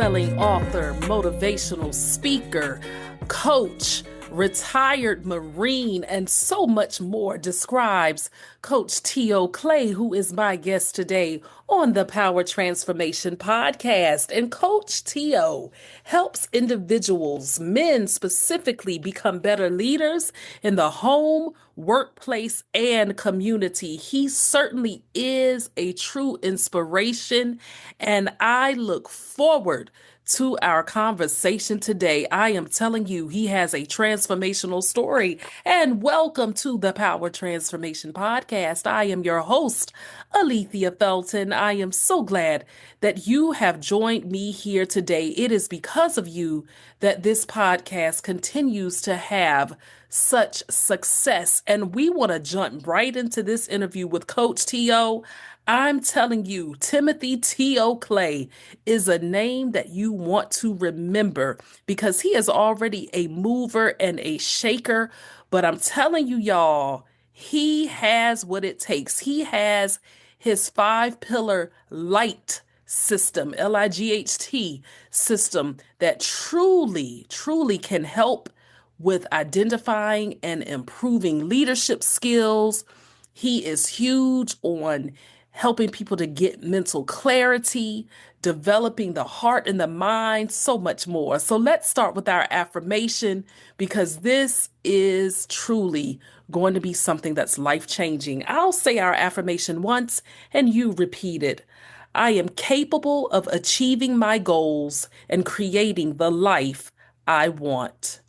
best-selling author, motivational speaker, coach, retired Marine, and so much more describes Coach T.O. Clay, who is my guest today on the Power Transformation podcast. And Coach T.O. helps individuals, men specifically, become better leaders in the home, workplace, and community. He certainly is a true inspiration, and I look forward to our conversation today. I am telling you, he has a transformational story. And welcome to the Power Transformation Podcast. I am your host, Alethea Felton. I am so glad that you have joined me here today. It is because of you that this podcast continues to have such success. And we want to jump right into this interview with Coach T.O. I'm telling you, Timothy T.O. Clay is a name that you want to remember because he is already a mover and a shaker. But I'm telling you, y'all, he has what it takes. He has his 5-pillar light system, LIGHT system, that truly can help with identifying and improving leadership skills. He is huge on helping people to get mental clarity, developing the heart and the mind, so much more. So let's start with our affirmation, because this is truly going to be something that's life-changing. I'll say our affirmation once and you repeat it. I am capable of achieving my goals and creating the life I want.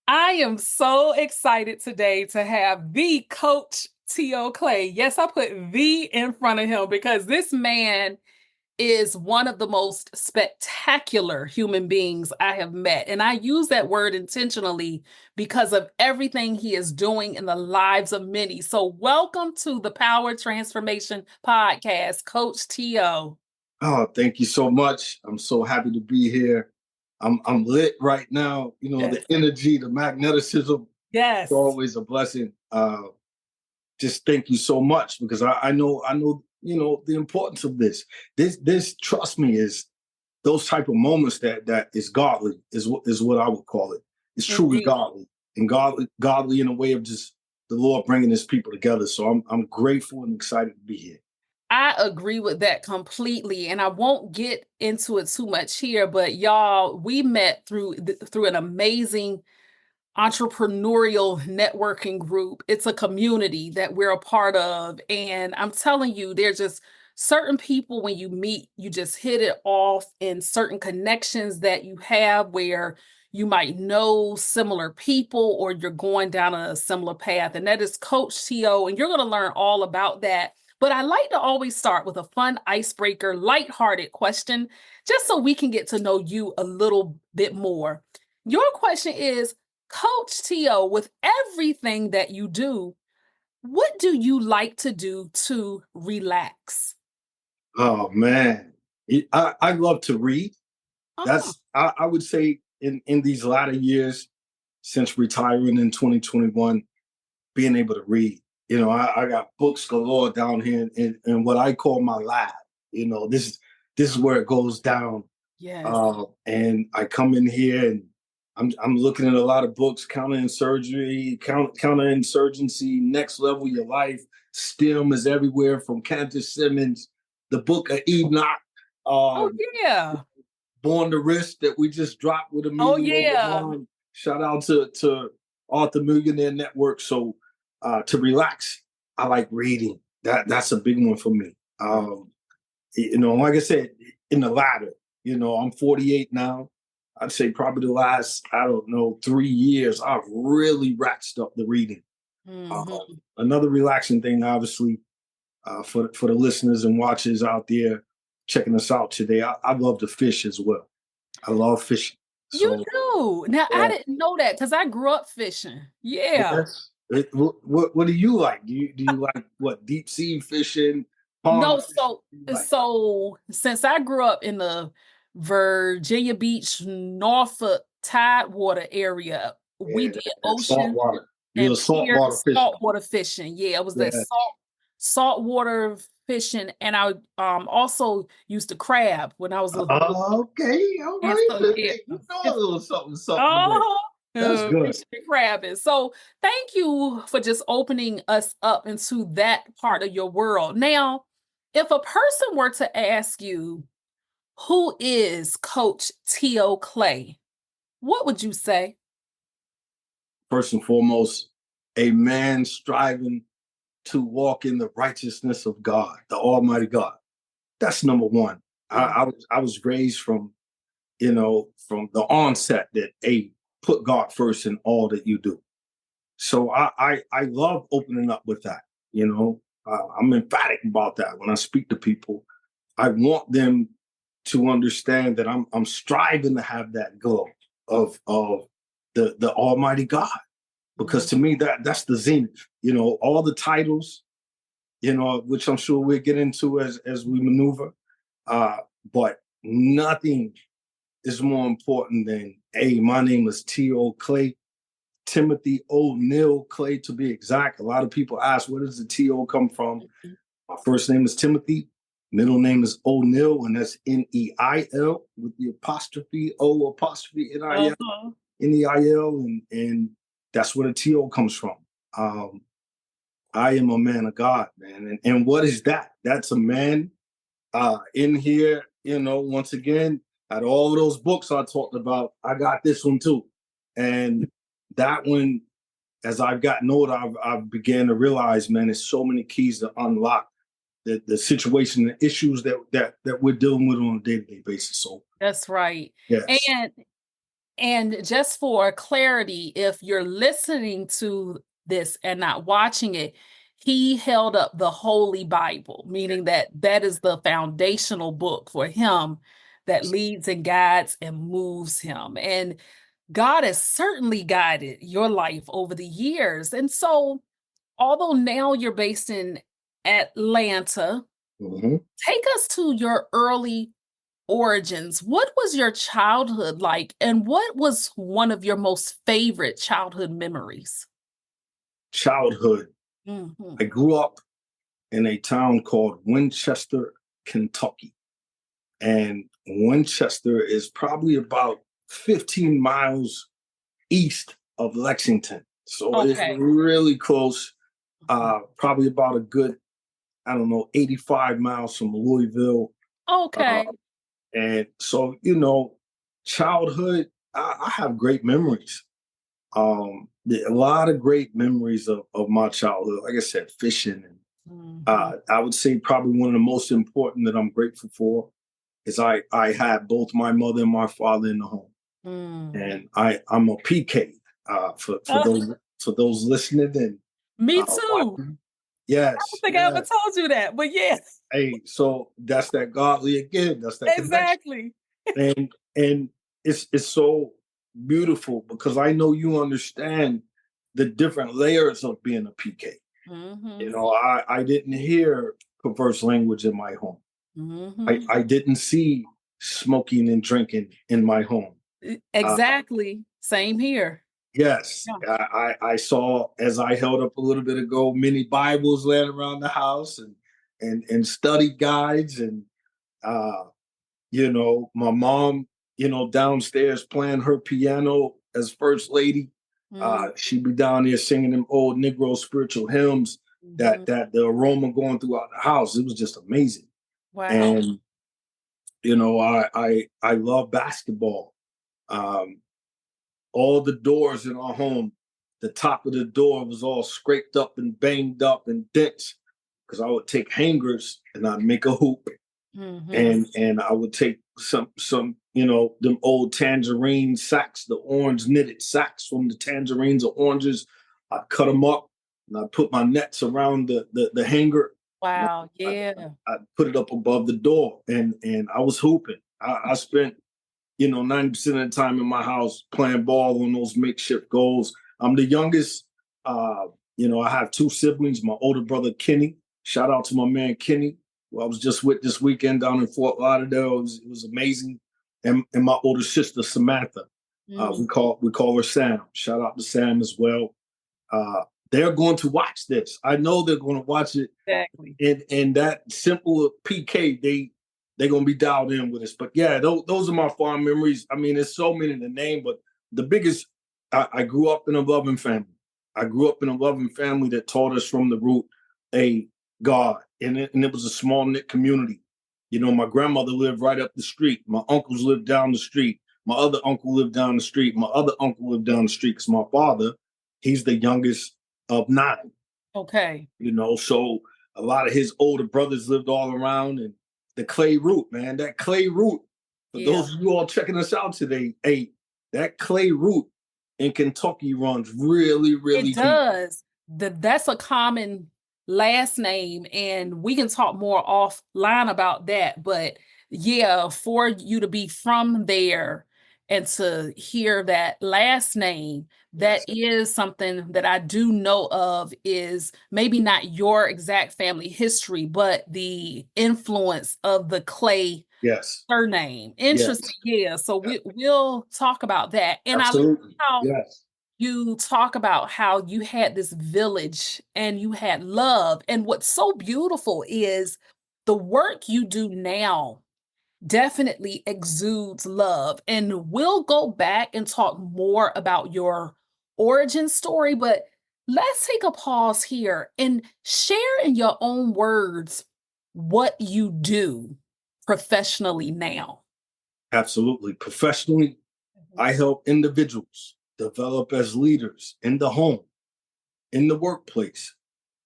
I am so excited today to have the Coach T.O. Clay. Yes, I put the in front of him because this man is one of the most spectacular human beings I have met. And I use that word intentionally because of everything he is doing in the lives of many. So welcome to the Power Transformation Podcast, Coach T.O. Oh, thank you so much. I'm so happy to be here. I'm lit right now. You know, Yes. The energy, the magneticism. Yes. It's always a blessing. Just thank you so much, because I know, the importance of this. This, trust me, is those type of moments that is godly, is what I would call it. It's truly Indeed. godly, and godly in a way of just the Lord bringing his people together. So I'm grateful and excited to be here. I agree with that completely, and I won't get into it too much here, but y'all, we met through an amazing entrepreneurial networking group. It's a community that we're a part of, and I'm telling you, there's just certain people when you meet, you just hit it off, in certain connections that you have where you might know similar people or you're going down a similar path, and that is Coach T.O., and you're going to learn all about that. But I like to always start with a fun icebreaker, lighthearted question, just so we can get to know you a little bit more. Your question is, Coach T.O., with everything that you do, what do you like to do to relax? Oh man, I love to read. Oh, I would say in these latter years, since retiring in 2021, being able to read. You know, I got books galore down here in what I call my lab. You know, this is where it goes down. yes. And I come in here and I'm looking at a lot of books: counterinsurgency, next level your life. STEM is everywhere, from Candace Simmons, the book of Enoch, Oh, yeah. Born to Risk, that we just dropped with a Oh, meeting yeah. online. Shout out to Author Millionaire Network. So to relax, I like reading. That's a big one for me. Like I said, in the latter, I'm 48 now. I'd say probably the last, 3 years, I've really ratcheted up the reading. Mhm. Another relaxing thing, obviously, for the listeners and watchers out there checking us out today, I love to fish as well. I love fishing. You do. Now, I Yeah. didn't know that because I grew up fishing. Yeah. Yes. What do you like? Do you like what, deep sea fishing, pond No, fishing? so What do you like? so since I grew up in the Virginia Beach, Norfolk Tidewater area, we Yeah, did that salt ocean water. You're and a pier saltwater fisher. saltwater fishing. Yeah, it was that Yeah. saltwater fishing, and I also used to crab when I was a Okay, all and right. so yeah. Hey, you know a little something there. Oh, That's good. fishing and crabbing. So thank you for just opening us up into that part of your world. Now, if a person were to ask you, who is Coach T.O. Clay? What would you say? First and foremost, a man striving to walk in the righteousness of God, the Almighty God. That's number one. Mm, I was raised from, from the onset that put God first in all that you do. So I love opening up with that. I'm emphatic about that when I speak to people. I want them to understand that I'm striving to have that glow of the Almighty God, because mm, to me that's the zenith. All the titles, which I'm sure we'll get into as we maneuver. But nothing is more important than, hey, my name is T.O. Clay, Timothy O'Neill Clay to be exact. A lot of people ask, where does the T.O. come from? mm. My first name is Timothy, middle name is O'Neill, and that's Neil with the apostrophe O apostrophe Nil, Uh-huh. Neil, and that's where the T.O. comes from. I am a man of God, man. And what is that? That's a man in here, once again, out of all of those books I talked about, I got this one too. And that one, as I've gotten older, I've began to realize, man, there's so many keys to unlock the situation, the issues that we're dealing with on a day-to-day basis. So That's right. yes. And just for clarity, if you're listening to this and not watching it, he held up the Holy Bible, meaning that that is the foundational book for him that leads and guides and moves him. And God has certainly guided your life over the years. And so, although now you're based in Atlanta, Mhm. take us to your early origins. What was your childhood like, and what was one of your most favorite childhood memories? Childhood. Mhm. I grew up in a town called Winchester, Kentucky. And Winchester is probably about 15 miles east of Lexington. So it's Okay. really close, Mhm. probably about a good, I don't know, 85 miles from Louisville. Uh, Okay. and so, childhood, I have great memories. A lot of great memories of my childhood. Like I said, fishing. And Mhm. I would say probably one of the most important that I'm grateful for is I had both my mother and my father in the home. Mm. And I'm a PK, for Uh, those listening and Me too. watching. I don't Yes, think I ever yes. told you that, but yes, Hey, so that's that godly again. That's that connection, exactly. and it's so beautiful because I know you understand the different layers of being a PK. Mhm. I didn't hear perverse language in my home. Mhm. I didn't see smoking and drinking in my home. Uh, Exactly. Same here. Yes, Yeah. I saw, as I held up a little bit ago, many Bibles laying around the house and study guides and uh, my mom, downstairs playing her piano as first lady. Mm. She'd be down there singing them old Negro spiritual hymns Mhm. that the aroma going throughout the house. It was just amazing. Wow. And I love basketball. Um, all the doors in our home, the top of the door was all scraped up and banged up and dents because I would take hangers and I'd make a hoop, Mhm. and I would take some them old tangerine sacks, the orange knitted sacks from the tangerines or oranges. I'd cut them up and I'd put my nets around the hanger. And Wow. I'd, Yeah. I'd put it up above the door, and I was hooping. I spent 90% of the time in my house playing ball on those makeshift goals. I'm the youngest. I have two siblings. My older brother, Kenny. Shout out to my man, Kenny, who I was just with this weekend down in Fort Lauderdale. It was amazing. And my older sister, Samantha. Mm. We call her Sam. Shout out to Sam as well. Uh, they're going to watch this. I know they're going to watch it. Exactly. And that simple PK, they're going to be dialed in with us. But yeah, those are my fond memories. I mean, there's so many to name, but the biggest, I grew up in a loving family. I grew up in a loving family that taught us from the root a God, and it was a small knit community. You know, my grandmother lived right up the street. My uncles lived down the street. My other uncle lived down the street. My other uncle lived down the street because my father, he's the youngest of 9. Okay. You know, so a lot of his older brothers lived all around, and the clay root, man, that clay root. For those of you all checking us out today, hey, that clay root in Kentucky runs really, really It does. That's a common last name, and we can talk more offline about that. But yeah, for you to be from there and to hear that last name, that is something that I do know of, is maybe not your exact family history, but the influence of the Clay Yes. surname. Yes. Interesting. Yeah. So we'll talk about that. And I love Absolutely. how Yes. you talk about how you had this village and you had love. And what's so beautiful is the work you do now definitely exudes love. And we'll go back and talk more about your origin story, but let's take a pause here and share in your own words what you do professionally now. Absolutely. Professionally, I help individuals develop as leaders in the home, in the workplace,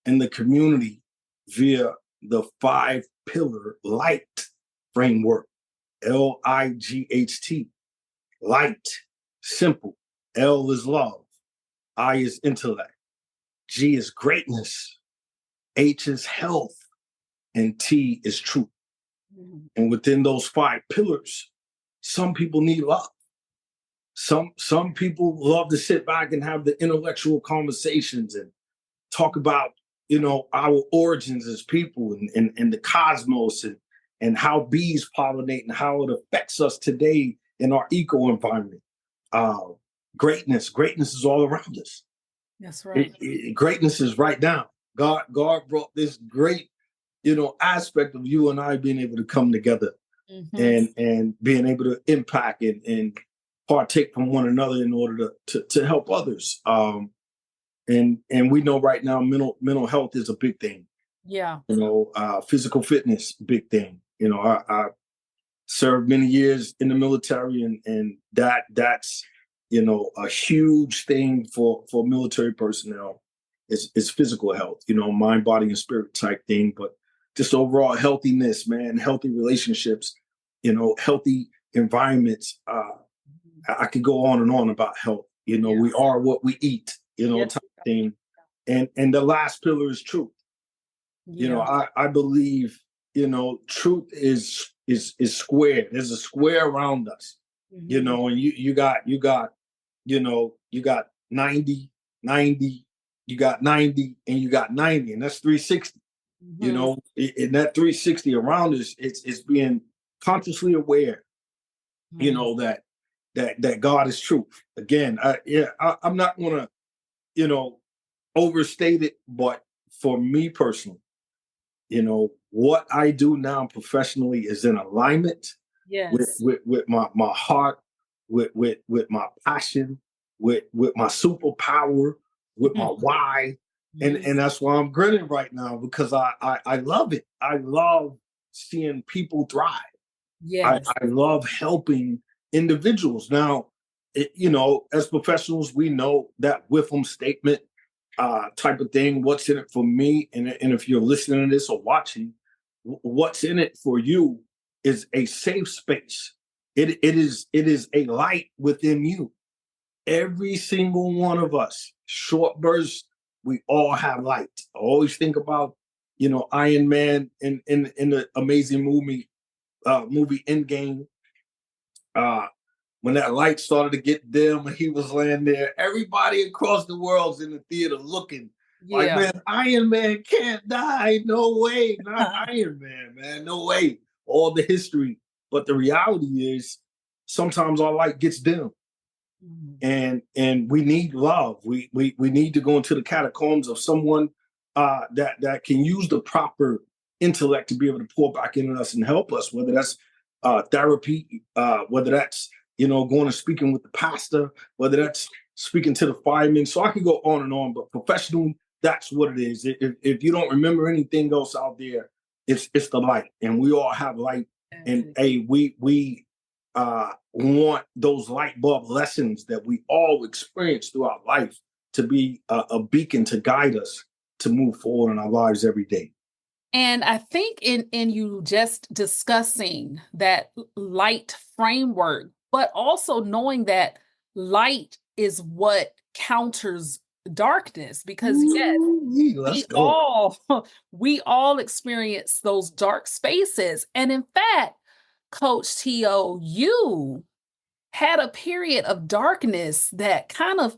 in the community via the 5-pillar light framework, LIGHT. Light, simple. L is love. I is intellect. G is greatness. H is health. And T is truth. And within those 5 pillars, some people need love. Some people love to sit back and have the intellectual conversations and talk about, you know, our origins as people, and the cosmos, and how bees pollinate and how it affects us today in our eco environment. Greatness is all around us. That's right. Greatness is right now. God brought this great, you know, aspect of you and I being able to come together and being able to impact and partake from one another in order to help others. And we know right now mental health is a big thing. Yeah. You know, physical fitness, big thing. You know, I served many years in the military, and that's, you know, a huge thing for military personnel is physical health, you know, mind, body, and spirit type thing, but just overall healthiness, man, healthy relationships, you know, healthy environments. I could go on and on about health. You know, we are what we eat, you know, type thing. And the last pillar is truth. You know, I believe, you know, truth is square. There's a square around us, you know, and you got, you know, you got 90, 90, you got 90, and you got 90, and that's 360. You know, in that 360 around us, it's being consciously aware, you know, that God is truth. Again, I'm not gonna, you know, overstate it, but for me personally, you know, what I do now professionally is in alignment with my heart, with my passion, with my superpower, with my why. And that's why I'm grinning right now, because I love it. I love seeing people thrive. I love helping individuals. Now, you know, as professionals, we know that with them statement type of thing. What's in it for me? And if you're listening to this or watching, what's in it for you is a safe space. It is a light within you. Every single one of us, short bursts, we all have light. I always think about, you know, Iron Man in the amazing movie Endgame. When that light started to get dim and he was laying there, everybody across the world's in the theater looking like, man, Iron Man can't die. No way. Not Iron Man, man. No way. All the history. But the reality is sometimes our light gets dim. And we need love. We need to go into the catacombs of someone that can use the proper intellect to be able to pour back into us and help us, whether that's therapy, whether that's going and speaking with the pastor, whether that's speaking to the firemen. So I could go on and on, but professional, that's what it is. If you don't remember anything else out there, it's the light, and we all have light. And we want those light bulb lessons that we all experience throughout life to be a beacon to guide us to move forward in our lives every day. And I think in you just discussing that light framework, but also knowing that light is what counters darkness, because yes, we all experience those dark spaces. And in fact, Coach T.O, you had a period of darkness that kind of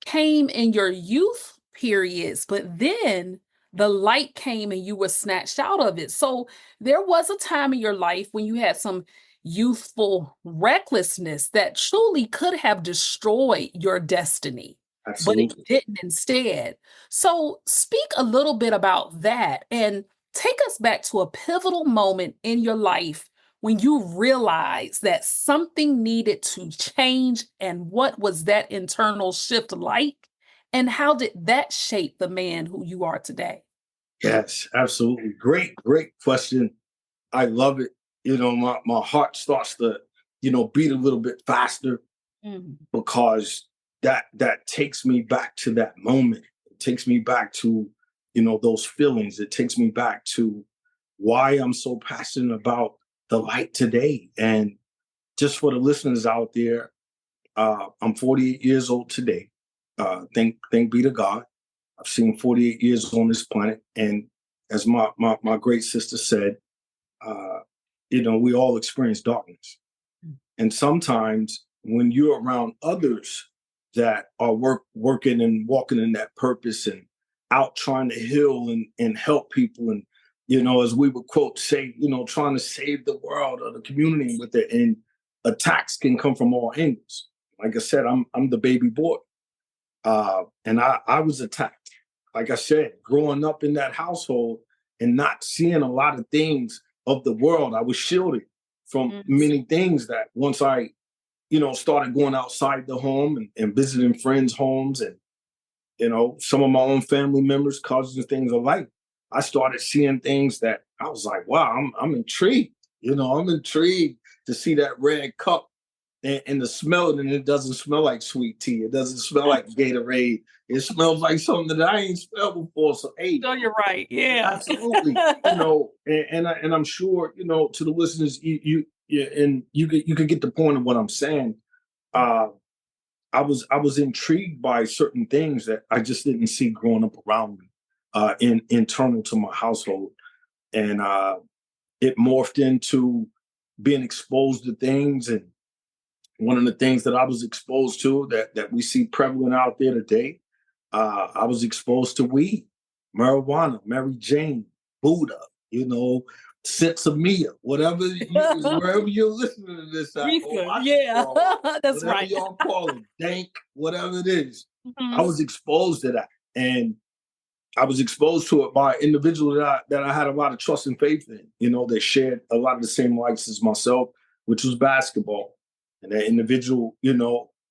came in your youth periods, but then the light came and you were snatched out of it. So there was a time in your life when you had some youthful recklessness that truly could have destroyed your destiny. Absolutely. But it didn't instead. So speak a little bit about that and take us back to a pivotal moment in your life when you realized that something needed to change, and what was that internal shift like? And how did that shape the man who you are today? Yes, absolutely. Great question. I love it. My heart starts to, beat a little bit faster because that takes me back to that moment. It takes me back to, those feelings. It takes me back to why I'm so passionate about the light today. And just for the listeners out there, I'm 48 years old today. Thank be to God. I've seen 48 years on this planet. And as my great sister said, we all experience darkness. And sometimes when you're around others that are working and walking in that purpose and out trying to heal and help people, and as we would quote say, trying to save the world or the community with it, and attacks can come from all angles. Like I said, I'm the baby boy, and I was attacked. Like I said, growing up in that household and not seeing a lot of things of the world, I was shielded from many things that once I, started going outside the home and visiting friends' homes and, some of my own family members, cousins, things alike, I started seeing things that I was like, wow, I'm intrigued. I'm intrigued to see that red cup and the smell it, and it doesn't smell like sweet tea. It doesn't smell like Gatorade. It smells like something that I ain't smelled before. So, hey, No, you're right. Yeah, absolutely. And I'm sure to the listeners, you could get the point of what I'm saying. I was intrigued by certain things that I just didn't see growing up around me, internal to my household, and it morphed into being exposed to things. And one of the things that I was exposed to that we see prevalent out there today, I was exposed to weed, marijuana, Mary Jane, Buddha, Sensimilla, wherever you're listening to this at, yeah, that's whatever right. y'all call it, dank, whatever it is. I Mhm. was exposed to that. And I was exposed to it by individuals that I had a lot of trust and faith in, that shared a lot of the same likes as myself, which was basketball. And that individual,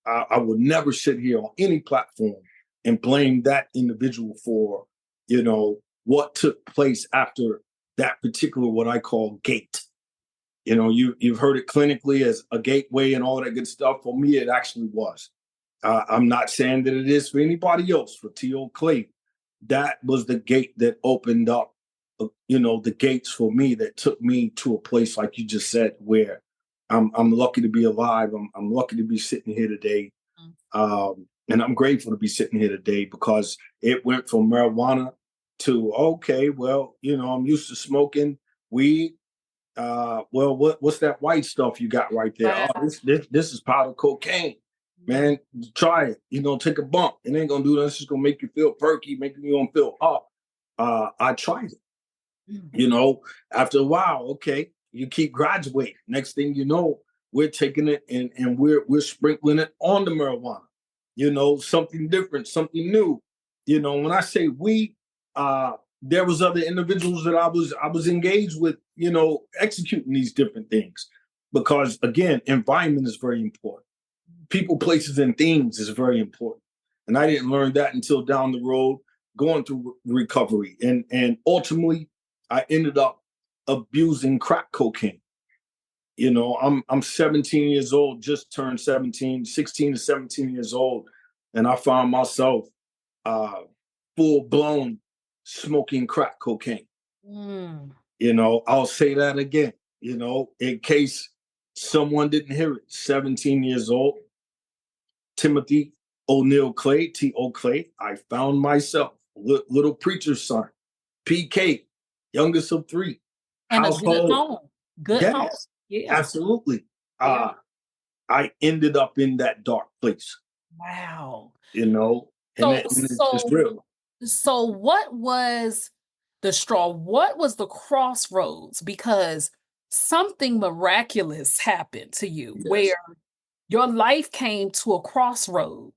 I would never sit here on any platform and blame that individual for, what took place after that particular, what I call gate. You've heard it clinically as a gateway and all that good stuff. For me, it actually was. I'm not saying that it is for anybody else. For T.O. Clay, that was the gate that opened up, the gates for me that took me to a place like you just said, where I'm lucky to be alive. I'm lucky to be sitting here today, and I'm grateful to be sitting here today because it went from marijuana to okay, well, I'm used to smoking weed. Well, what's that white stuff you got right there? Wow. Oh, this is powder cocaine. Man, try it. Take a bump. It ain't gonna do that. It's just gonna make you feel perky, make you gonna feel up. I tried it. After a while, okay, you keep graduating. Next thing you know, we're taking it and we're sprinkling it on the marijuana. Something different, something new. When I say we, there was other individuals that I was engaged with, executing these different things. Because again, environment is very important. People, places, and things is very important. And I didn't learn that until down the road, going through recovery. And ultimately, I ended up abusing crack cocaine. I'm 17 years old, just turned 17, 16 to 17 years old. And I found myself full blown smoking crack cocaine. I'll say that again, in case someone didn't hear it. 17 years old, Timothy O'Neill Clay, T.O. Clay. I found myself, little preacher's son, PK, youngest of three. And household. A good home. Good yes, home. Yeah. Absolutely. Yeah. I ended up in that dark place. Wow. It's real. So what was the straw? What was the crossroads? Because something miraculous happened to you, where your life came to a crossroad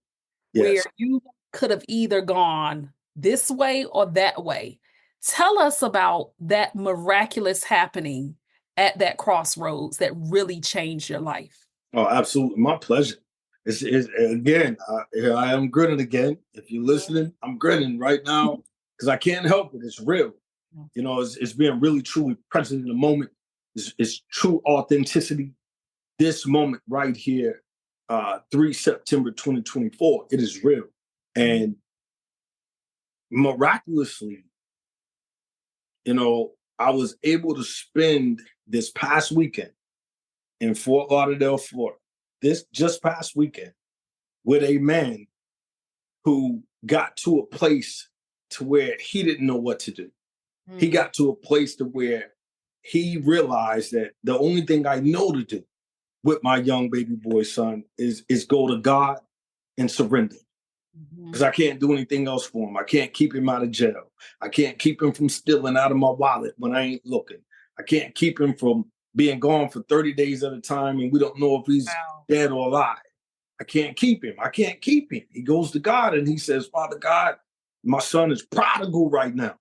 where you could have either gone this way or that way. Tell us about that miraculous happening at that crossroads that really changed your life. Oh, absolutely. My pleasure. It's again, here I am grinning again. If you're listening, I'm grinning right now because I can't help it. It's real. It's being really, truly present in the moment. It's true authenticity. This moment right here, 3 September 2024, it is real. And miraculously, I was able to spend this past weekend in Fort Lauderdale, Florida, this just past weekend, with a man who got to a place to where he didn't know what to do. He got to a place to where he realized that the only thing I know to do with my young baby boy son is go to God and surrender. Because I can't do anything else for him. I can't keep him out of jail. I can't keep him from stealing out of my wallet when I ain't looking. I can't keep him from being gone for 30 days at a time and we don't know if he's dead or alive. I can't keep him. I can't keep him. He goes to God and he says, Father God, my son is prodigal right now.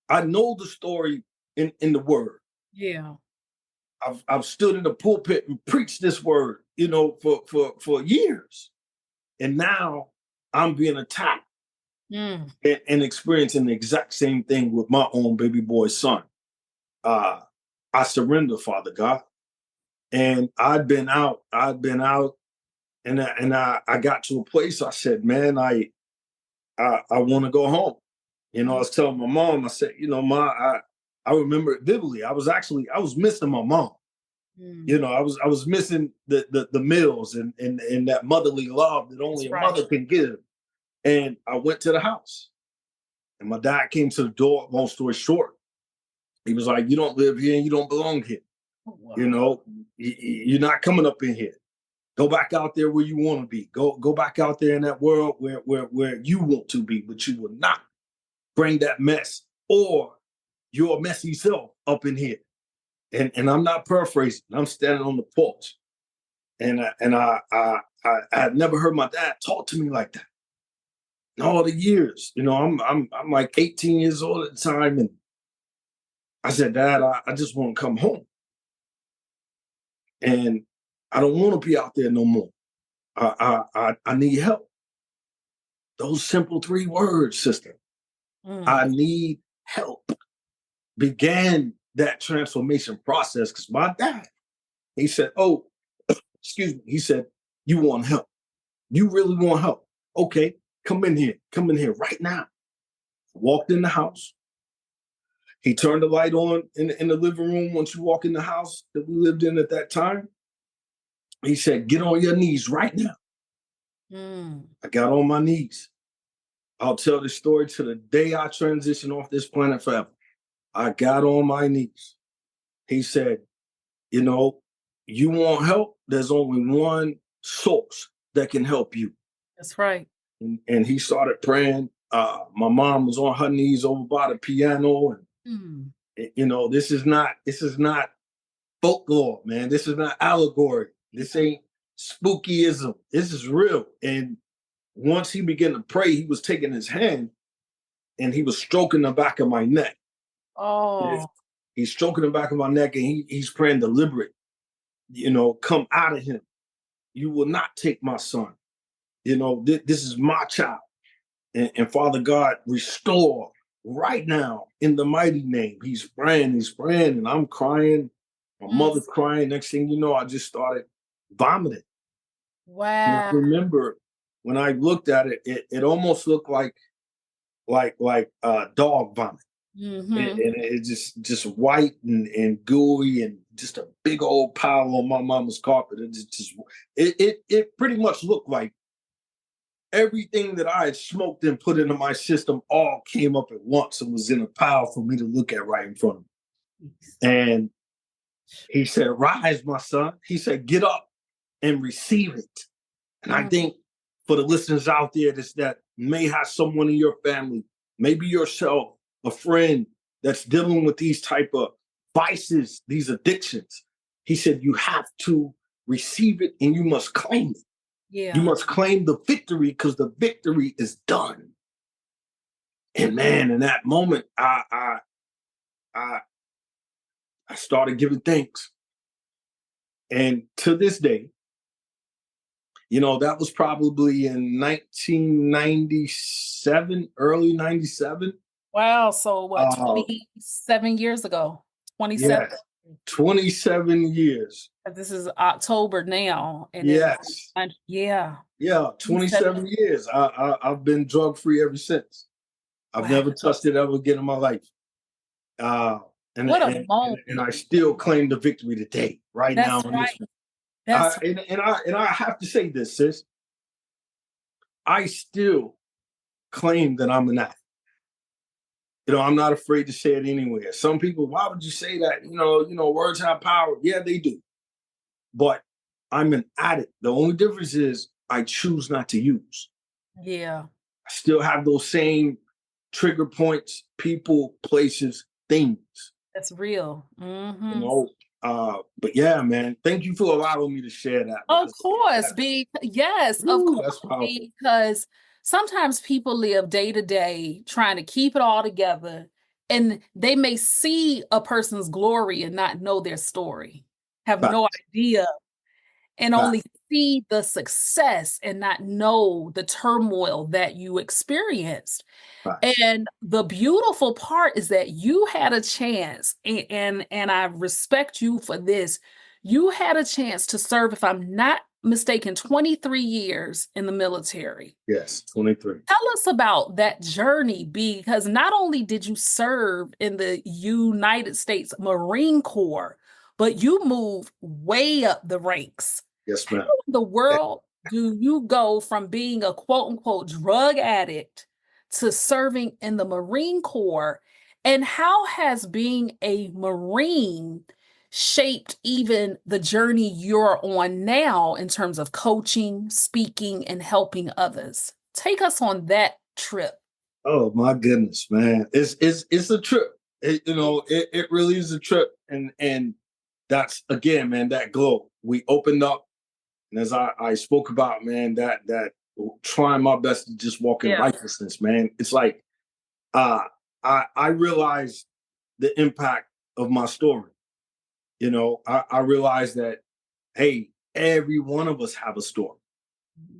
I know the story in the word. Yeah. I've stood in the pulpit and preached this word, for years. And now I'm being attacked and experiencing the exact same thing with my own baby boy son. I surrender, Father God. And I've been out and I got to a place I said, man, I want to go home. I was telling my mom, I said, Ma, I remember it vividly. I was missing my mom. I was missing the meals and that motherly love that only a mother can give. And I went to the house and my dad came to the door. Long story short, he was like, you don't live here and you don't belong here. Wow. You're not coming up in here. Go back out there where you want to be. Go back out there in that world where you want to be, but you will not bring that mess or your messy self up in here. And I'm not paraphrasing. I'm standing on the porch. And I had never heard my dad talk to me like that. In all the years, I'm like 18 years old at the time, and I said, Dad, I just want to come home, and I don't want to be out there no more. I need help. Those simple 3 words, sister. I need help. Began that transformation process because my dad, he said, oh, excuse me. He said, you want help? You really want help? Okay, come in here right now. Walked in the house. He turned the light on in the living room once you walk in the house that we lived in at that time. He said, get on your knees right now. I got on my knees. I'll tell this story to the day I transition off this planet forever. I got on my knees. He said, you want help? There's only one source that can help you. That's right. And he started praying. My mom was on her knees over by the piano. And, this is not folklore, man. This is not allegory. This ain't spookyism. This is real. And once he began to pray, he was taking his hand and he was stroking the back of my neck. Oh. He's stroking the back of my neck and he's praying deliberate, come out of him. You will not take my son. This is my child. And Father God, restore right now in the mighty name. He's praying, and I'm crying. My mother's crying. Next thing you know, I just started vomiting. Wow. And I remember when I looked at it, it almost looked like dog vomit. Mm-hmm. And it just white and gooey and just a big old pile on my mama's carpet. It pretty much looked like everything that I had smoked and put into my system all came up at once and was in a pile for me to look at right in front of me. And he said, "Rise, my son." He said, "Get up and receive it." And I think for the listeners out there that may have someone in your family, maybe yourself, a friend that's dealing with these type of vices, these addictions, he said, you have to receive it and you must claim it. Yeah. You must claim the victory because the victory is done. And man, in that moment, I started giving thanks. And to this day, that was probably in 1997, early 97. Wow. So what, 27 years ago? 27? Yes, 27 years. This is October now. And yes. Yeah. Yeah, 27 years. I've been drug-free ever since. I've never touched it ever again in my life. And I still claim the victory today, right now. Right. And I have to say this, sis. I still claim that I'm an addict. I'm not afraid to say it anywhere. Some people, why would you say that? Words have power. Yeah, they do. But I'm an addict. The only difference is I choose not to use. Yeah. I still have those same trigger points, people, places, things. That's real. Mm-hmm. But yeah, man, thank you for allowing me to share that. Of course, because sometimes people live day to day trying to keep it all together, and they may see a person's glory and not know their story, have no idea, and only see the success and not know the turmoil that you experienced. And the beautiful part is that you had a chance, and I respect you for this. You had a chance to serve, if I'm not mistaken, 23 years in the military. Yes, 23. Tell us about that journey, because not only did you serve in the United States Marine Corps, but you moved way up the ranks. Yes, ma'am. How in the world do you go from being a quote unquote drug addict to serving in the Marine Corps? And how has being a Marine shaped even the journey you're on now in terms of coaching, speaking, and helping others? Take us on that trip. Oh my goodness, man. It's a trip. It really is a trip. And that's, again, man, that glow. We opened up, and as I spoke about, man, that trying my best to just walk in righteousness, man. It's like I realized the impact of my story. I realized that, hey, every one of us have a story.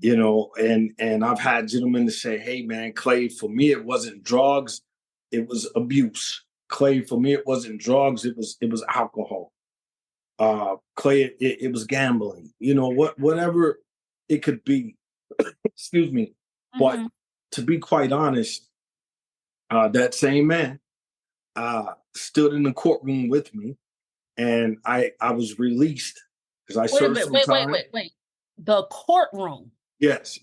And I've had gentlemen to say, hey, man, Clay, for me, it wasn't drugs, it was abuse. Clay, for me, it wasn't drugs, it was alcohol. Clay, it was gambling, whatever it could be. Excuse me. But to be quite honest, that same man stood in the courtroom with me, and I was released because I served some time. Wait. The courtroom. Yes.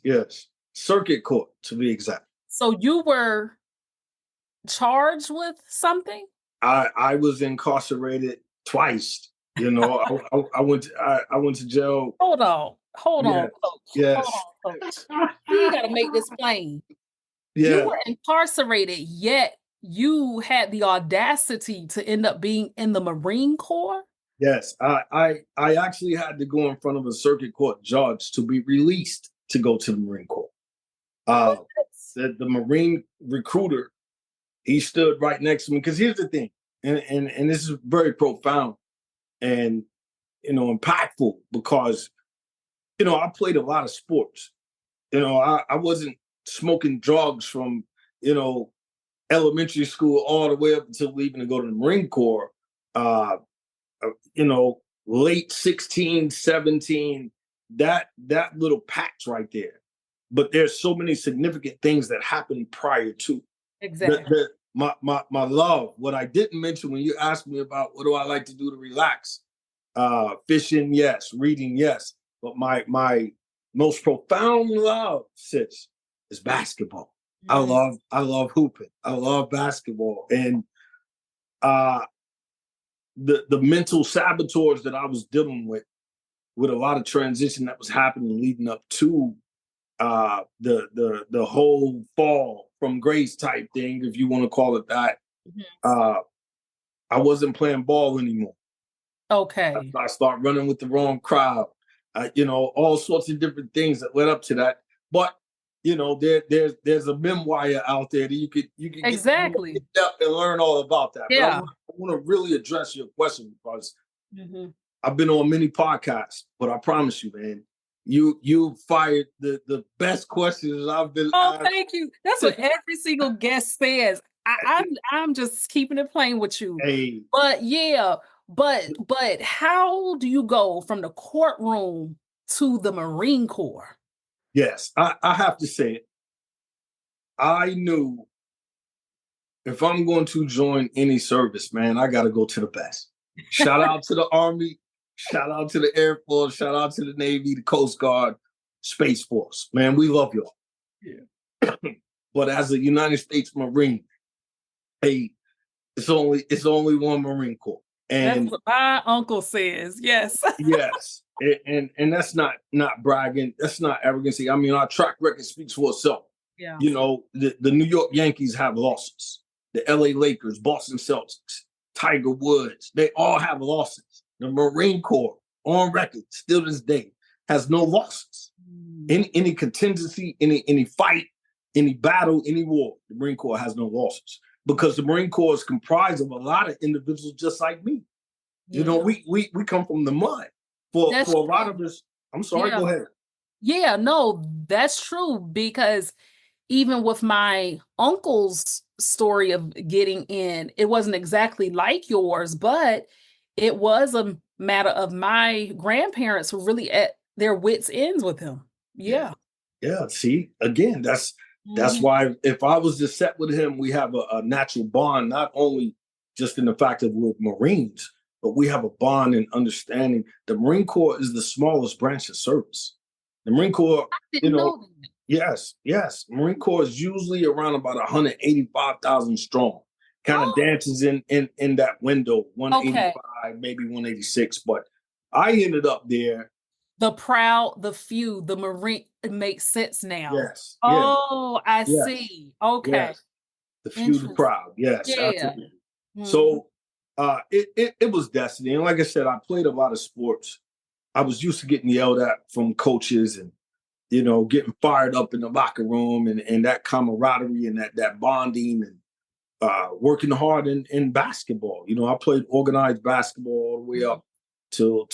Circuit court, to be exact. So you were charged with something? I was incarcerated twice. I went to jail. Hold on, Coach. Yes. Hold on, Coach. You got to make this plain. Yeah. You were incarcerated, yet you had the audacity to end up being in the Marine Corps? Yes, I actually had to go in front of a circuit court judge to be released to go to the Marine Corps. Uh, What? the Marine recruiter, he stood right next to me because here's the thing, and this is very profound and impactful because I played a lot of sports. I wasn't smoking drugs from you know elementary school all the way up until leaving to go to the Marine Corps. Uh, late 16, 17, that little patch right there. But there's so many significant things that happened prior to Exactly. my love. What I didn't mention when you asked me about what do I like to do to relax, fishing, yes, reading, yes. But my most profound love, sis, is basketball. Mm. I love hooping. I love basketball. And uh the mental saboteurs that I was dealing with a lot of transition that was happening leading up to the whole fall from grace type thing, if you want to call it that. Mhm. Uh, I wasn't playing ball anymore. Okay. I start running with the wrong crowd. All sorts of different things that led up to that. But there's a memoir out there that you can get Exactly. up and learn all about that. But Yeah. I want to really address your question because Mhm. I've been on many podcasts, but I promise you, man, you fired the best questions I've been Oh, asked. thank you. That's what every single guest says. I'm just keeping it plain with you. Hey, But yeah, but how do you go from the courtroom to the Marine Corps? yes, I have to say it. I knew if I'm going to join any service, man, I got to go to the best. Shout out to the Army, shout out to the Air Force, shout out to the Navy, the Coast Guard, Space Force. Man, we love y'all. Yeah. But as a United States Marine, hey, it's only one Marine Corps. That's And what my uncle says. Yes. yes, and that's not bragging. That's not arrogancy. I mean, our track record speaks for itself. Yeah. The New York Yankees have losses. The LA Lakers, Boston Celtics, Tiger Woods, they all have losses. The Marine Corps, on record, still to this day, has no losses. Any contingency, any fight, any battle, any war, the Marine Corps has no losses because the Marine Corps is comprised of a lot of individuals just like me. Yeah. We come from the mud. For That's for a lot true. of us, I'm sorry, Yeah. go ahead. Yeah, no, that's true because even with my uncle's story of getting in, it wasn't exactly like yours, but it was a matter of my grandparents were really at their wits' ends with him. Yeah. Yeah. Yeah. See, again, that's Mhm. why if I was to set with him, we have a natural bond, not only just in the fact that we're Marines, but we have a bond and understanding. The Marine Corps is the smallest branch of service. The Marine Corps, you Didn't know, know that. yes, yes. Marine Corps is usually around about 185,000 strong. Kind of Oh, dances in that window, okay. 185, maybe 186. But I ended up there. The proud, the few, the Marine, it makes sense now. Yes, yes, Oh, I yes, see. Okay. yes. The few, the Interesting. proud. Yes, Yeah. absolutely. Mhm. So it was destiny. And like I said, I played a lot of sports. I was used to getting yelled at from coaches and getting fired up in the locker room and that camaraderie and that bonding and working hard in basketball. I played organized basketball all the way Mhm. up till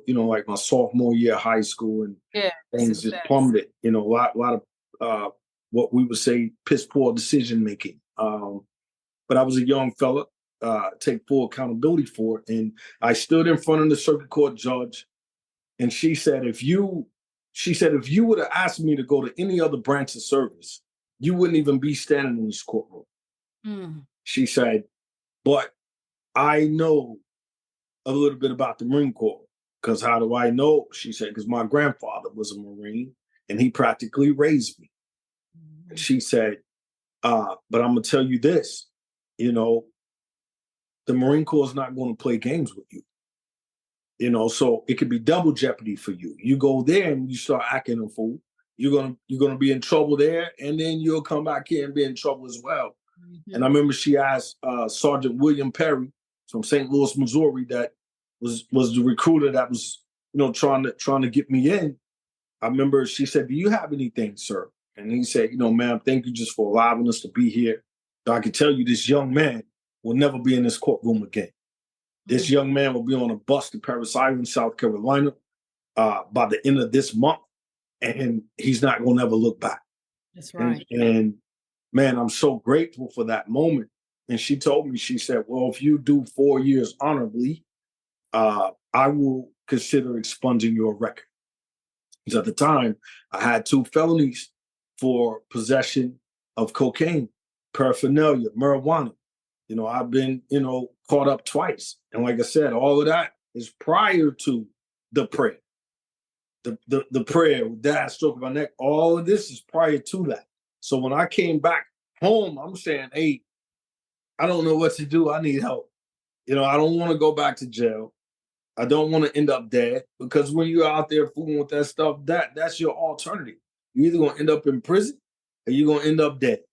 like my sophomore year of high school, and Yes, things just exactly. plummeted. A lot of what we would say piss poor decision making. But I was a young fella, take full accountability for it, and I stood in front of the circuit court judge, and she said if you would have asked me to go to any other branch of service, you wouldn't even be standing in this courtroom. Mm. She said, but I know a little bit about the Marine Corps. Because how do I know? She said, because my grandfather was a Marine and he practically raised me. Mhm. She said, but I'm going to tell you this, you know, the Marine Corps is not going to play games with you. So it could be double jeopardy for you. You go there and you start acting a fool. You're gonna be in trouble there, and then you'll come back here and be in trouble as well. And Mhm. I remember she asked Sergeant William Perry from St. Louis, Missouri, that was the recruiter that was, trying to get me in. I remember she said, "Do you have anything, sir?" And he said, "Ma'am, thank you just for allowing us to be here. I can tell you this young man will never be in this courtroom again. This young man will be on a bus to Paris Island, South Carolina, by the end of this month, and he's not going to ever look back." That's right. And man, I'm so grateful for that moment. And she told me, she said, "Well, if you do 4 years honorably, I will consider expunging your record." Because at the time, I had 2 felonies for possession of cocaine, paraphernalia, marijuana. I've been, caught up twice. And like I said, all of that is prior to the prayer. The prayer with Dad stroking my neck, all of this is prior to that. So when I came back home, I'm saying, "Hey, I don't know what to do. I need help. I don't want to go back to jail. I don't want to end up dead." Because when you're out there fooling with that stuff, that's your alternative. You're either going to end up in prison or you're going to end up dead.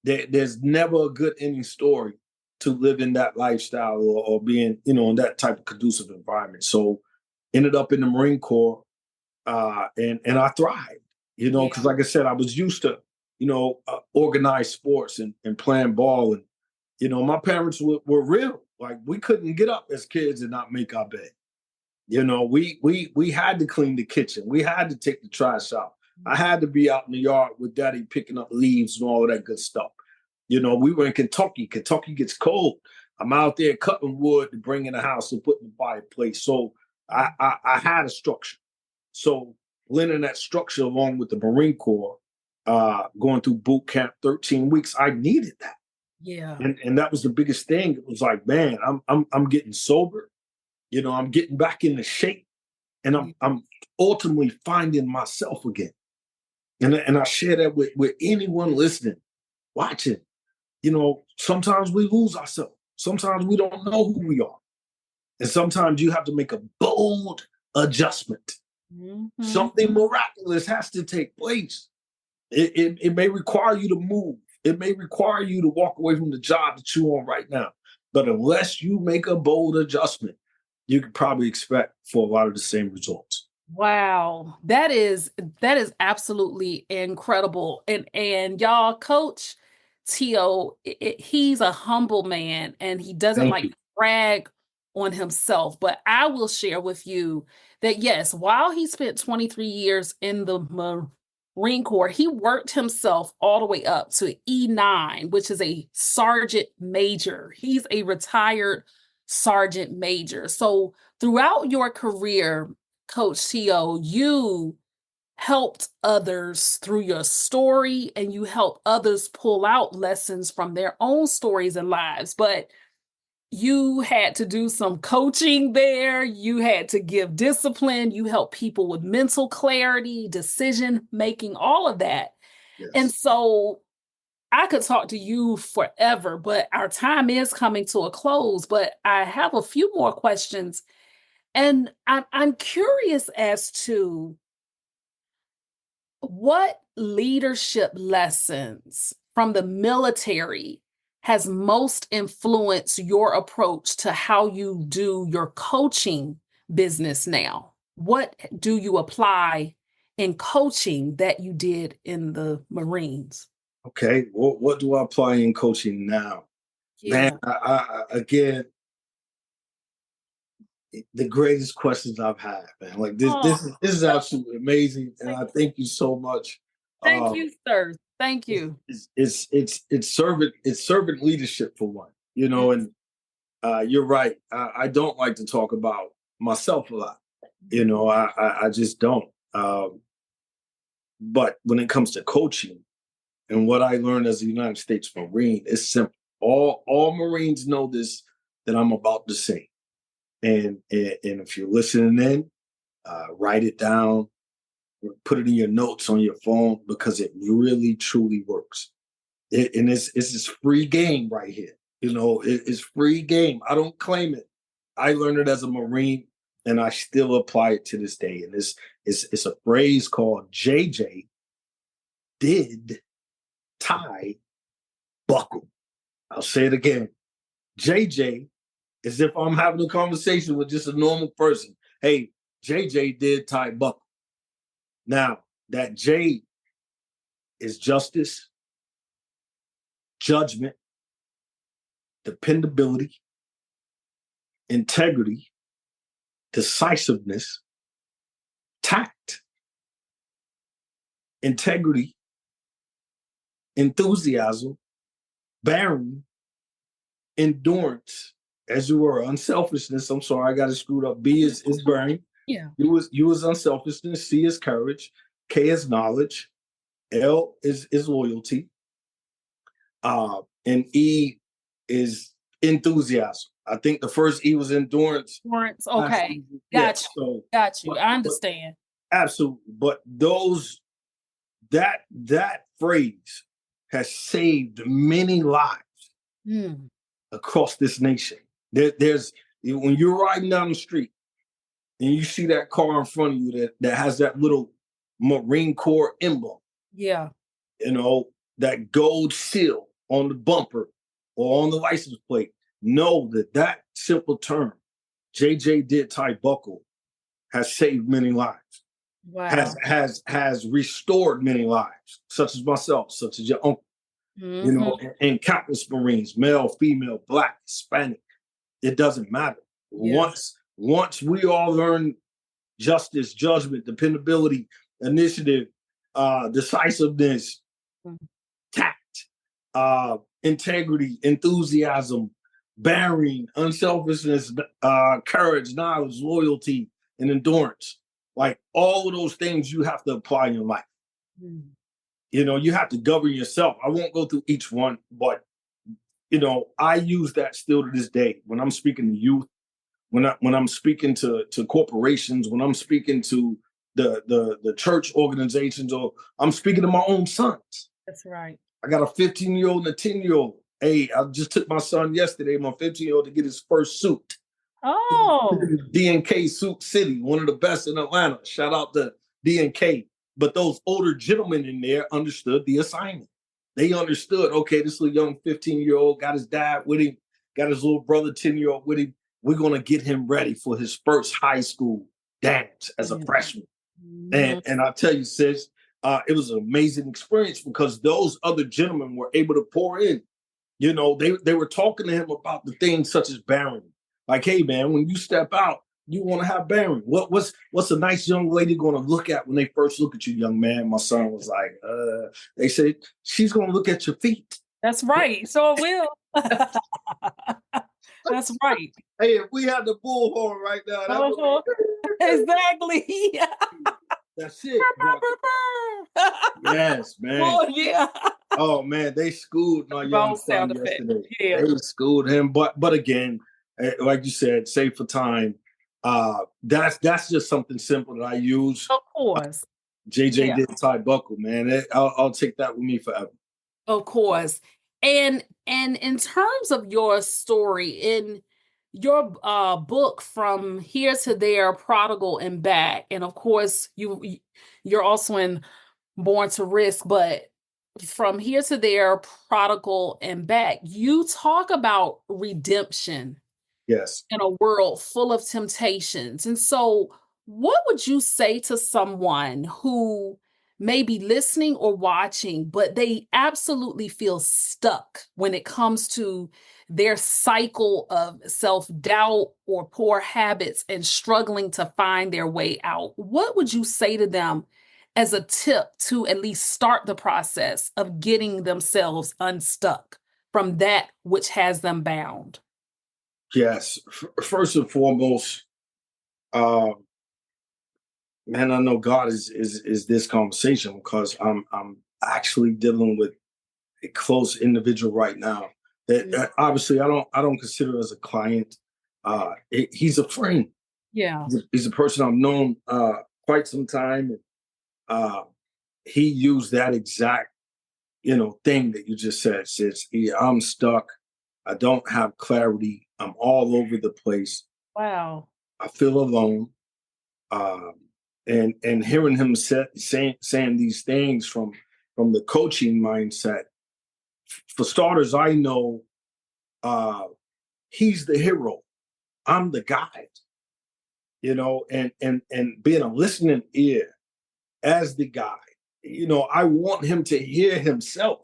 There's never a good ending story to live in that lifestyle or being, in that type of conducive environment. So ended up in the Marine Corps, and I thrived, because like I said, I was used to, organized sports and playing ball. And, my parents were real. Like, we couldn't get up as kids and not make our bed. We had to clean the kitchen. We had to take the trash out. I had to be out in the yard with Daddy picking up leaves and all of that good stuff. We were in Kentucky. Kentucky gets cold. I'm out there cutting wood to bring in the house and put in the fireplace. So I had a structure. So blending that structure along with the Marine Corps, going through boot camp, 13 weeks, I needed that. Yeah. And that was the biggest thing. It was like, man, I'm getting sober. I'm getting back into shape, and I'm ultimately finding myself again. And I share that with anyone listening, watching. Sometimes we lose ourselves. Sometimes we don't know who we are. And sometimes you have to make a bold adjustment. Mm-hmm. Something miraculous has to take place. It may require you to move. It may require you to walk away from the job that you're on right now. But unless you make a bold adjustment, you can probably expect for a lot of the same results. Wow. That is absolutely incredible. And y'all, Coach T.O, he's a humble man and he doesn't Thank like you. to brag on himself. But I will share with you that yes, while he spent 23 years in the Marine Corps, he worked himself all the way up to E9, which is a sergeant major. He's a retired sergeant major. So throughout your career, Coach T.O, you helped others through your story and you helped others pull out lessons from their own stories and lives. But you had to do some coaching there. You had to give discipline. You help people with mental clarity, decision making, all of that. Yes. And so I could talk to you forever, but our time is coming to a close. But I have a few more questions. And I'm curious as to what leadership lessons from the military has most influenced your approach to how you do your coaching business now? What do you apply in coaching that you did in the Marines? Okay. What do I apply in coaching now? Yeah. Man, again, the greatest questions I've had, man. Like this, Oh, this is absolutely amazing, and I thank you so much. thank Um, you, sir. Thank you. it's servant leadership for one, and you're right. I don't like to talk about myself a lot. I just don't. But when it comes to coaching and what I learned as a United States Marine, it's simple. All Marines know this that I'm about to say. And if you're listening in, write it down, put it in your notes on your phone because it really truly works. And it's this free game right here. It's free game. I don't claim it. I learned it as a Marine, and I still apply it to this day. And it's a phrase called JJ did tie buckle. I'll say it again. JJ as if I'm having a conversation with just a normal person. Hey, JJ did tie buckle. Now, that J is justice, judgment, dependability, integrity, decisiveness, tact, integrity, enthusiasm, bearing, endurance, as you were, unselfishness. I'm sorry, I got it screwed up. B is bearing. Yeah. U is unselfishness. C is courage. K is knowledge. L is loyalty. And E is enthusiasm. I think the first E was endurance. Endurance. Okay. Yeah, Got you. so Got you. I understand. absolutely. But that phrase has saved many lives across this nation. There's when you're riding down the street and you see that car in front of you that has that little Marine Corps emblem, Yeah. you know, that gold seal on the bumper or on the license plate, know that simple term, JJ did tie buckle, has saved many lives. Wow. Has restored many lives, such as myself, such as your uncle, you know, and countless Marines, male, female, Black, Hispanic. It doesn't matter. Yeah. Once we all learn justice, judgment, dependability, initiative, decisiveness, tact, integrity, enthusiasm, bearing, unselfishness, courage, knowledge, loyalty, and endurance. Like all of those things you have to apply in your life. You know, you have to govern yourself. I won't go through each one, but you know, I use that still to this day when I'm speaking to youth, when I'm speaking to corporations, when I'm speaking to the church organizations, or I'm speaking to my own sons. That's right. I got a 15-year-old and a 10-year-old. Hey, I just took my son yesterday, my 15-year-old, to get his first suit. Oh. D&K Suit City, one of the best in Atlanta. Shout out to D&K. But those older gentlemen in there understood the assignment. They understood, okay, this little young 15-year-old got his dad with him, got his little brother 10-year-old with him. We're going to get him ready for his first high school dance as a freshman. And I tell you, sis, it was an amazing experience because those other gentlemen were able to pour in. You know, they were talking to him about the things such as bearing. Like, hey, man, when you step out, you want to have bearing. What's a nice young lady going to look at when they first look at you, young man? My son was like, they said, she's going to look at your feet. That's right. So it will. That's right. Hey, if we had the bullhorn right now, that would be exactly. That's it. Yes, man. Oh, yeah. Oh man, they schooled my young son yesterday. Yeah. They schooled him, but again, like you said, save for time. That's just something simple that I use. Of course. JJ did tie buckle, man. I'll take that with me forever. Of course. And in terms of your story, in your book From Here to There, Prodigal and Back, and of course you're also in Born to Risk, but From Here to There, Prodigal and Back, you talk about redemption. Yes. In a world full of temptations. And so what would you say to someone who may be listening or watching, but they absolutely feel stuck when it comes to their cycle of self-doubt or poor habits and struggling to find their way out? What would you say to them as a tip to at least start the process of getting themselves unstuck from that which has them bound? Yes. First and foremost, man, I know God is this conversation because I'm actually dealing with a close individual right now that obviously I don't consider as a client. He's a friend. Yeah. He's a person I've known quite some time. He used that exact thing that you just said. Says, I'm stuck. I don't have clarity. I'm all over the place. Wow. I feel alone. And hearing him saying these things from the coaching mindset. For starters, I know he's the hero I'm the guide, and being a listening ear as the guide. I want him to hear himself.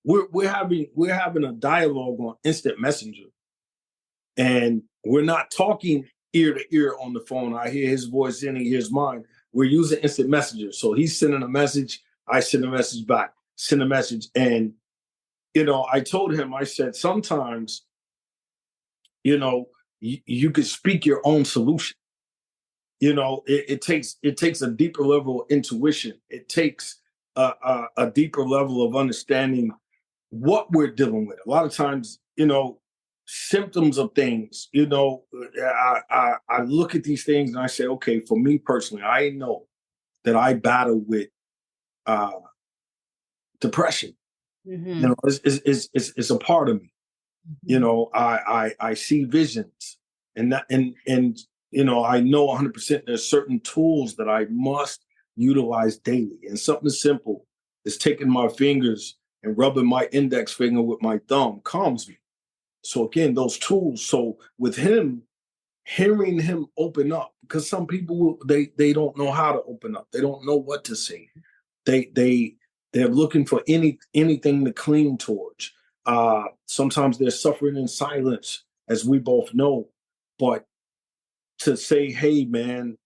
We're having a dialogue on instant messenger, and we're not talking ear to ear on the phone. I hear his voice and he hears mine. We're using instant messenger. So he's sending a message, I send a message back, send a message. And, I told him, I said, sometimes, you could speak your own solution. It takes a deeper level of intuition. It takes a deeper level of understanding what we're dealing with. A lot of times, symptoms of things, I look at these things and I say, okay, for me personally, I know that I battle with depression. Mm-hmm. It's a part of me. I see visions, and I know 100% there's certain tools that I must utilize daily. And something simple is taking my fingers and rubbing my index finger with my thumb calms me. So again, those tools. So with him, hearing him open up, because some people they don't know how to open up. They don't know what to say. They're looking for anything to cling towards. Sometimes they're suffering in silence, as we both know. But to say, "Hey, man,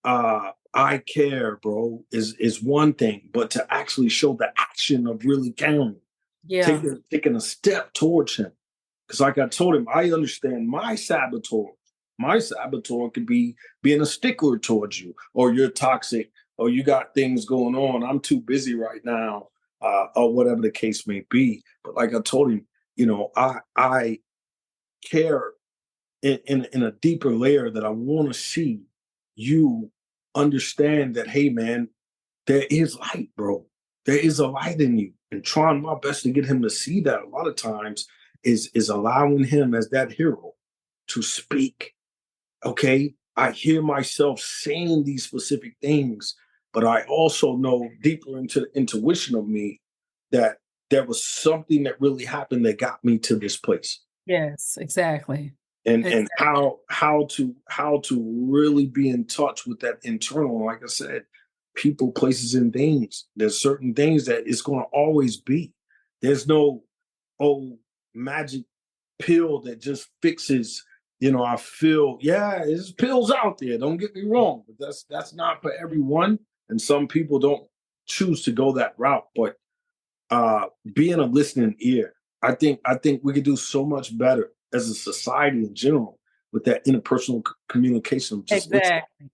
I care, bro," is one thing. But to actually show the action of really caring, Yeah. taking a step towards him. Because like I told him, I understand my saboteur. My saboteur could be being a stickler towards you, or you're toxic, or you got things going on. I'm too busy right now, or whatever the case may be. But like I told him, I care in a deeper layer that I want to see you understand that, hey, man, there is light, bro. There is a light in you. And trying my best to get him to see that a lot of times is allowing him as that hero to speak. Okay, I hear myself saying these specific things, but I also know deeper into the intuition of me that there was something that really happened that got me to this place. Yes, exactly. And Exactly. how to really be in touch with that internal, like I said, people, places, and things. There's certain things that it's going to always be. There's no magic pill that just fixes. I feel, yeah, there's pills out there. Don't get me wrong, but that's not for everyone, and some people don't choose to go that route. But being a listening ear, I think we could do so much better as a society in general with that interpersonal communication of just listening. Exactly.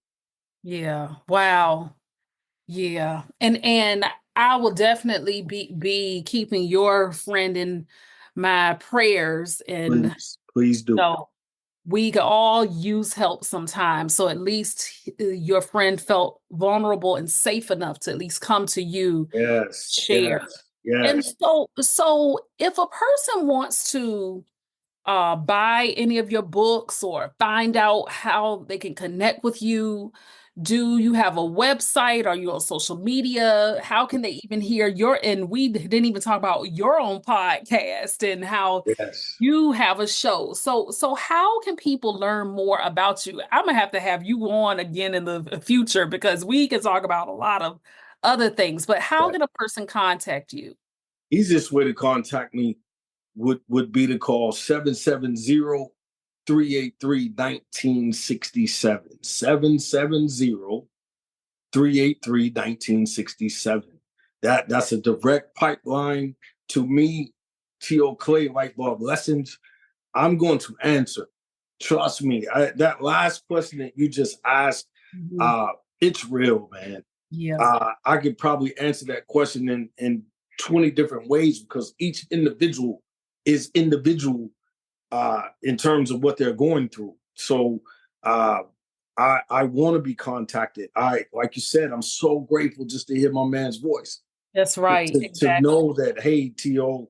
Yeah. Wow. Yeah. And I will definitely be keeping your friend in my prayers, and Please do. so we could all use help sometimes. So at least your friend felt vulnerable and safe enough to at least come to you, Yes, share. yes, And yes, so if a person wants to buy any of your books or find out how they can connect with you, do you have a website? Are you on social media? How can they even hear and we didn't even talk about your own podcast and how yes. you have a show. So how can people learn more about you? I'm gonna have you on again in the future because we can talk about a lot of other things, but how That can a person contact you? easiest way to contact me would be to call 770-383-1967. 770-383-1967. That's a direct pipeline to me, T.O. Clay, Light Bulb Lessons. I'm going to answer. Trust me. That last question that you just asked, Mhm. it's real, man. Yeah. I could probably answer that question in 20 different ways because each individual is individual in terms of what they're going through. So uh, I want to be contacted. Like you said, I'm so grateful just to hear my man's voice. That's right. To Exactly. know that, hey, T.O.,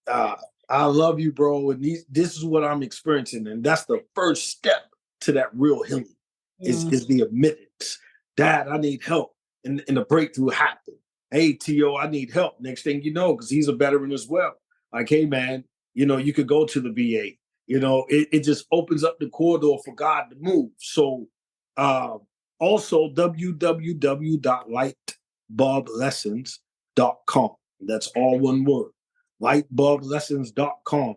uh, I love you, bro, and this is what I'm experiencing, and that's the first step to that real healing. Is Mm. is the admittance, Dad, I need help, and the breakthrough happened. Hey, T.O., I need help. Next thing you know, because he's a veteran as well. Like, hey, man, you could go to the VA. It just opens up the corridor for God to move. So also www.lightbulblessons.com. That's all one word. Lightbulblessons.com.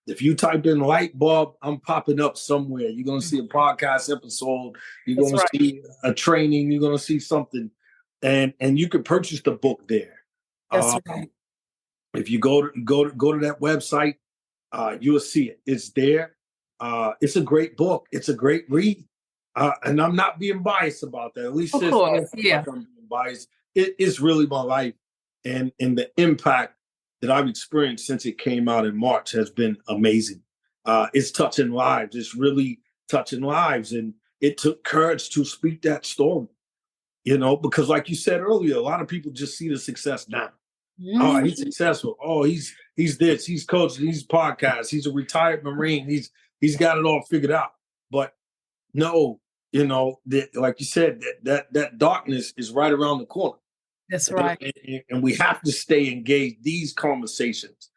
If you type in light bulb, I'm popping up somewhere. You're going to see a podcast episode. You're going to see a training. You're going to see something. And you can purchase the book there. That's right. If you go to that website, you'll see it. It's there. It's a great book. It's a great read. And I'm not being biased about that. At least Of it's course, like I'm being biased. It's really my life. And the impact that I've experienced since it came out in March has been amazing. It's touching lives. It's really touching lives. And it took courage to speak that story, because like you said earlier, a lot of people just see the success now. Oh, he's successful. Oh, he's this. He's coaching. He's podcast. He's a retired Marine. He's got it all figured out. But no, like you said, that darkness is right around the corner. That's right. And we have to stay engaged. These conversations,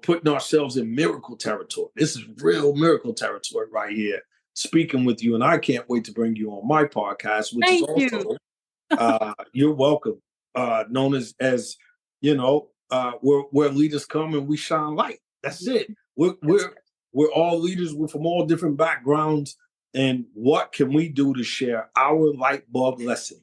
putting ourselves in miracle territory. This is real miracle territory right here. Speaking with you, and I can't wait to bring you on my podcast, which Thank is also you're welcome. Known as where leaders come and we shine light. That's it. We're all leaders. We're from all different backgrounds. And what can we do to share our light bulb lesson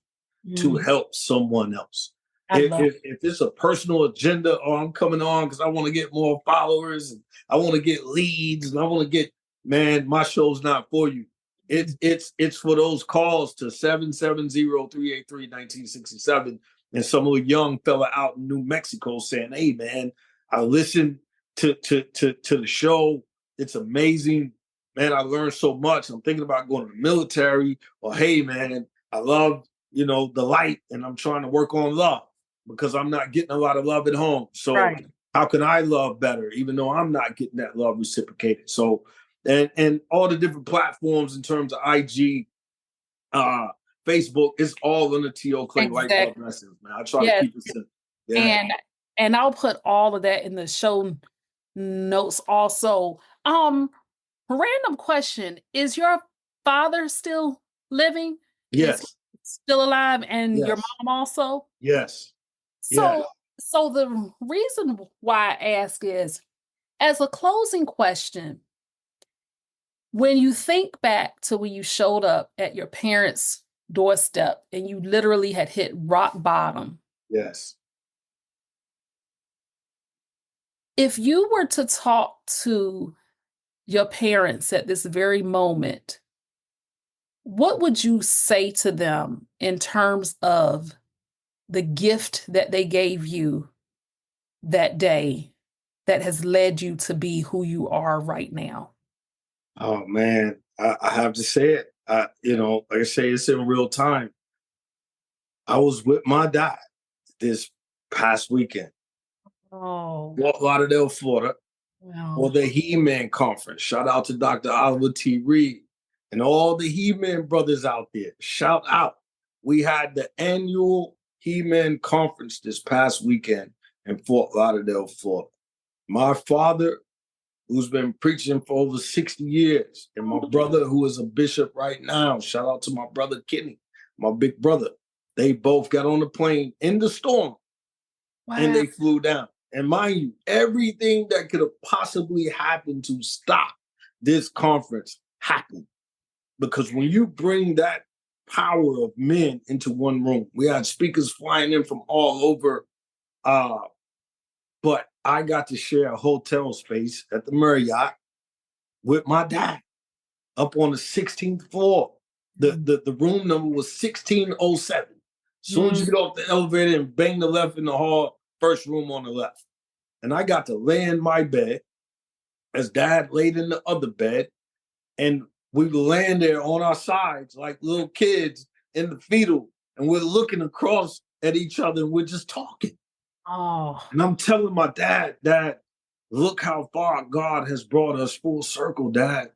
to help someone else? If it's a personal agenda, or I'm coming on because I want to get more followers and I want to get leads and I want to get, man, my show's not for you. It's for those calls to 770-383-1967. And some little young fella out in New Mexico saying, "Hey, man, I listened to the show. It's amazing. Man, I learned so much. I'm thinking about going to the military." Or, "Hey, man, I love, the light, and I'm trying to work on love because I'm not getting a lot of love at home. So how can I love better, even though I'm not getting that love reciprocated?" So, and all the different platforms in terms of IG, Facebook, is all in the T.O. Clay Light Bulb Lessons, man. I try to keep it simple. Yeah. And I'll put all of that in the show notes also. Random question. Is your father still living? Yes. Is he still alive? And Yes. your mom also? Yes. So the reason why I ask is, as a closing question, when you think back to when you showed up at your parents' doorstep and you literally had hit rock bottom. Yes. If you were to talk to your parents at this very moment, what would you say to them in terms of the gift that they gave you that day that has led you to be who you are right now? Oh, man, I have to say it. Like I say, it's in real time. I was with my dad this past weekend. Oh, Fort Lauderdale, Florida, for the He-Man Conference. Shout out to Dr. Oliver T. Reed and all the He-Man brothers out there. Shout out. We had the annual He-Man Conference this past weekend in Fort Lauderdale, Florida. My father, who's been preaching for over 60 years, and my brother, who is a bishop right now, shout out to my brother Kenny, my big brother. They both got on the plane in the storm, and they flew down. And mind you, everything that could have possibly happened to stop this conference happened. Because when you bring that power of men into one room, we had speakers flying in from all over, but I got to share a hotel space at the Marriott with my dad up on the 16th floor. The room number was 1607. As soon as you get off the elevator and bang the left in the hall, first room on the left. And I got to lay in my bed as dad laid in the other bed. And we were laying there on our sides like little kids in the fetal. And we're looking across at each other and we're just talking. Oh. And I'm telling my dad, "Dad, look how far God has brought us full circle, Dad."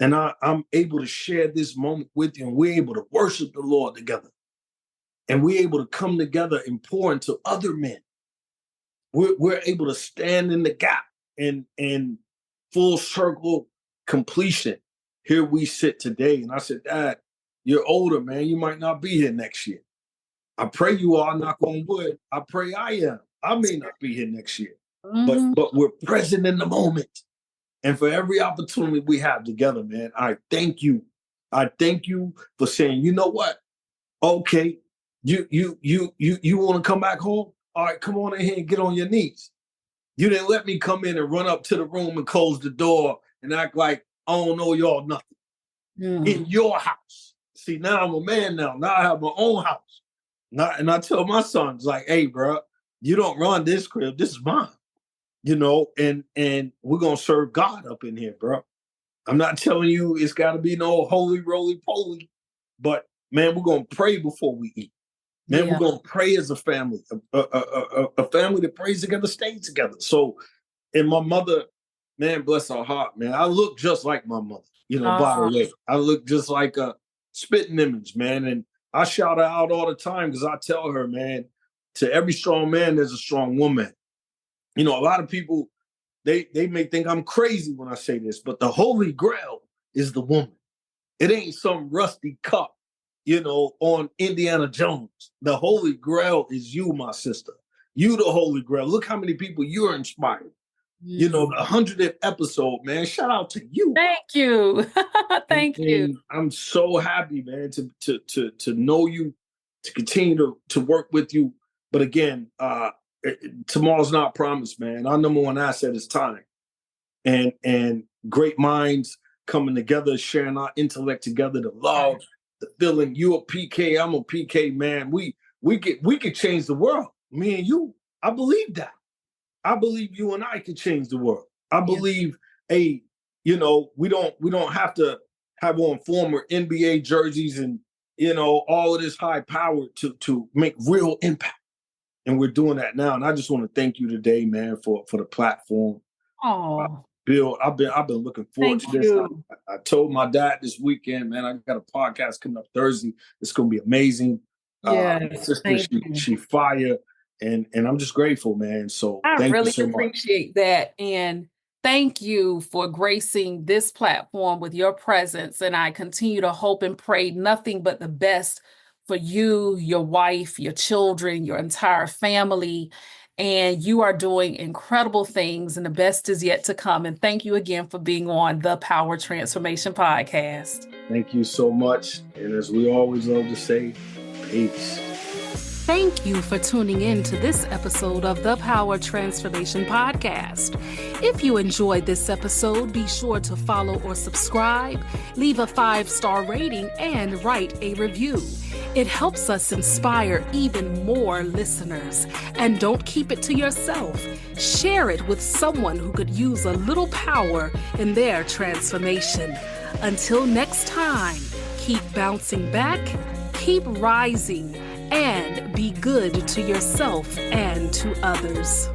And I'm able to share this moment with you, and we're able to worship the Lord together. And we're able to come together and pour into other men. We're able to stand in the gap and full circle completion. Here we sit today. And I said, Dad, you're older, man. You might not be here next year. I pray you are, knock on wood. I pray I am. I may not be here next year. But we're present in the moment. And for every opportunity we have together, man, I thank you. I thank you for saying, you know what? Okay, you want to come back home? All right, come on in here and get on your knees. You didn't let me come in and run up to the room and close the door and act like I don't know y'all nothing. In your house. See, now I'm a man now. Now I have my own house. And I tell my sons, like, hey, bro, you don't run this crib. This is mine. And we're going to serve God up in here, bro. I'm not telling you it's got to be no holy roly-poly, but, man, we're going to pray before we eat. Man, we're going to pray as a family. A family that prays together stays together. So, and my mother, man, bless her heart, man. I look just like my mother, by the way. I look just like a spitting image, man. And I shout her out all the time because I tell her, man, to every strong man, there's a strong woman. A lot of people, they may think I'm crazy when I say this, but the Holy Grail is the woman. It ain't some rusty cup, on Indiana Jones. The Holy Grail is you, my sister. You, the Holy Grail. Look how many people you're inspired. The 100th episode, man. Shout out to you. Thank you. Thank you. And I'm so happy, man, to know you, to continue to work with you. But again, tomorrow's not promised, man. Our number one asset is time. And great minds coming together, sharing our intellect together, the love, the feeling. You a PK, I'm a PK, man. We could change the world. Me and you. I believe that. I believe you and I could change the world. I believe, we don't have to have on former NBA jerseys and, all of this high power to make real impact. And we're doing that now. And I just want to thank you today, man, for the platform. Oh, Bill, I've been looking forward to this. I told my dad this weekend, man, I got a podcast coming up Thursday. It's going to be amazing. Sister, she fire. And I'm just grateful, man. So I really so appreciate that. And thank you for gracing this platform with your presence. And I continue to hope and pray nothing but the best for you, your wife, your children, your entire family. And you are doing incredible things, and the best is yet to come. And thank you again for being on the Power Transformation Podcast. Thank you so much. And as we always love to say, peace. Thank you for tuning in to this episode of the Power Transformation Podcast. If you enjoyed this episode, be sure to follow or subscribe, leave a 5-star rating, and write a review. It helps us inspire even more listeners. And don't keep it to yourself. Share it with someone who could use a little power in their transformation. Until next time, keep bouncing back, keep rising, and be good to yourself and to others.